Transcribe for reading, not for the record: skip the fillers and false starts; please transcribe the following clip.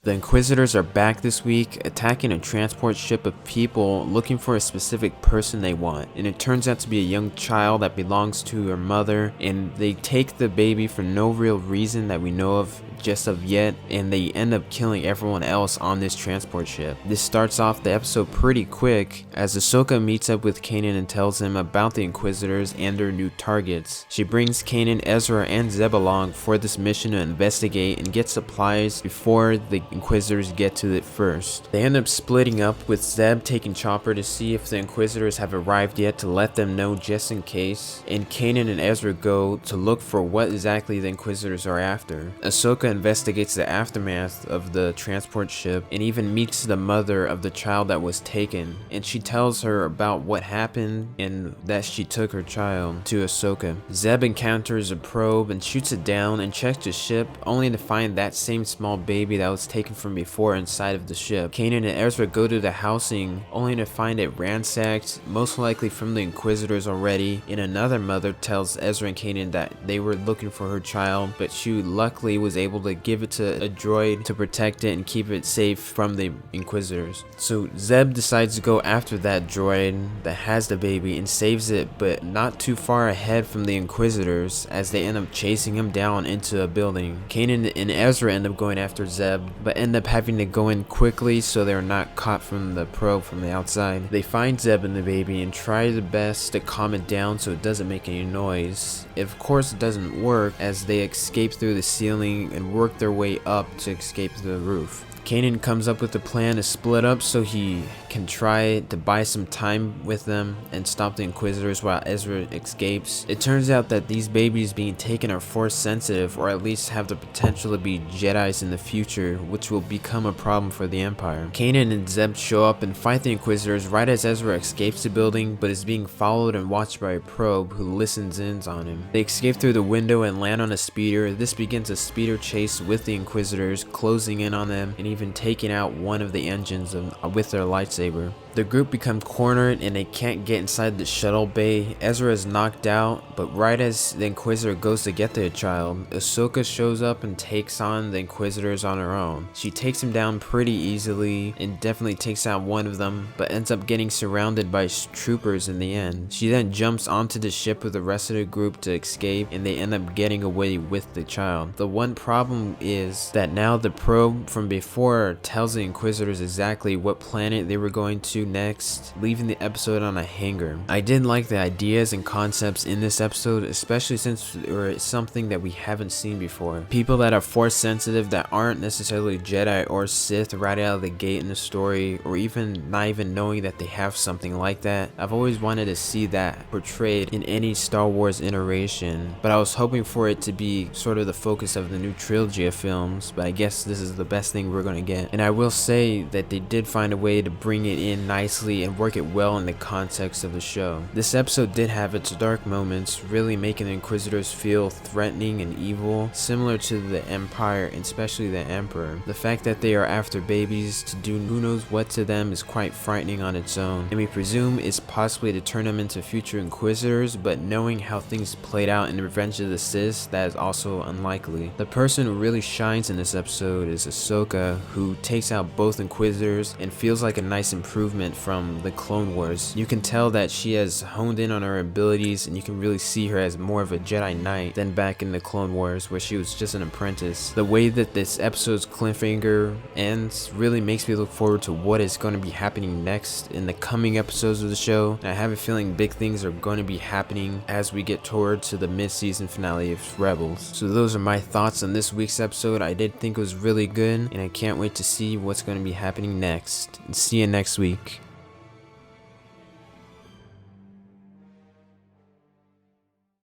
The Inquisitors are back this week, attacking a transport ship of people looking for a specific person they want, and it turns out to be a young child that belongs to her mother, and they take the baby for no real reason that we know of just of yet, and they end up killing everyone else on this transport ship. This starts off the episode pretty quick as Ahsoka meets up with Kanan and tells him about the Inquisitors and their new targets. She brings Kanan, Ezra, and Zeb along for this mission to investigate and get supplies before the Inquisitors get to it first. They end up splitting up, with Zeb taking Chopper to see if the Inquisitors have arrived yet to let them know just in case, and Kanan and Ezra go to look for what exactly the Inquisitors are after. Ahsoka investigates the aftermath of the transport ship and even meets the mother of the child that was taken, and she tells her about what happened and that she took her child to Ahsoka. Zeb encounters a probe and shoots it down and checks the ship, only to find that same small baby that was taken from before inside of the ship. Kanan and Ezra go to the housing, only to find it ransacked, most likely from the Inquisitors already, and another mother tells Ezra and Kanan that they were looking for her child, but she luckily was able to give it to a droid to protect it and keep it safe from the Inquisitors. So Zeb decides to go after that droid that has the baby and saves it, but not too far ahead from the Inquisitors as they end up chasing him down into a building. Kanan and Ezra end up going after Zeb, but end up having to go in quickly so they're not caught from the probe from the outside. They find Zeb and the baby and try their best to calm it down so it doesn't make any noise. Of course it doesn't work as they escape through the ceiling and work their way up to escape the roof. Kanan comes up with a plan to split up so he can try to buy some time with them and stop the Inquisitors while Ezra escapes. It turns out that these babies being taken are Force sensitive, or at least have the potential to be Jedis in the future, which will become a problem for the Empire. Kanan and Zeb show up and fight the Inquisitors right as Ezra escapes the building, but is being followed and watched by a probe who listens in on him. They escape through the window and land on a speeder. This begins a speeder chase with the Inquisitors, closing in on them and even taking out one of the engines with their lightsaber. The group become cornered and they can't get inside the shuttle bay. Ezra is knocked out, but right as the Inquisitor goes to get their child, Ahsoka shows up and takes on the Inquisitors on her own. She takes him down pretty easily and definitely takes out one of them, but ends up getting surrounded by troopers in the end. She then jumps onto the ship with the rest of the group to escape, and they end up getting away with the child. The one problem is that now the probe from before tells the Inquisitors exactly what planet they were going to next, leaving the episode on a hanger. I did like the ideas and concepts in this episode, especially since they were something that we haven't seen before. People that are Force sensitive that aren't necessarily Jedi or Sith right out of the gate in the story, or even not even knowing that they have something like that. I've always wanted to see that portrayed in any Star Wars iteration, but I was hoping for it to be sort of the focus of the new trilogy of films, but I guess this is the best thing we're gonna get. And I will say that they did find a way to bring it in nicely and work it well in the context of the show. This episode did have its dark moments, really making the Inquisitors feel threatening and evil, similar to the Empire and especially the Emperor. The fact that they are after babies to do who knows what to them is quite frightening on its own, and we presume it's possibly to turn them into future Inquisitors, but knowing how things played out in Revenge of the Sith, that is also unlikely. The person who really shines in this episode is Ahsoka, who takes out both Inquisitors and feels like a nice improvement from the Clone Wars. You can tell that she has honed in on her abilities, and you can really see her as more of a Jedi Knight than back in the Clone Wars where she was just an apprentice. The way that this episode's cliffhanger ends really makes me look forward to what is going to be happening next in the coming episodes of the show, and I have a feeling big things are going to be happening as we get towards the mid-season finale of Rebels. So those are my thoughts on this week's episode. I did think it was really good, and I can't wait to see what's going to be happening next. And see you next week.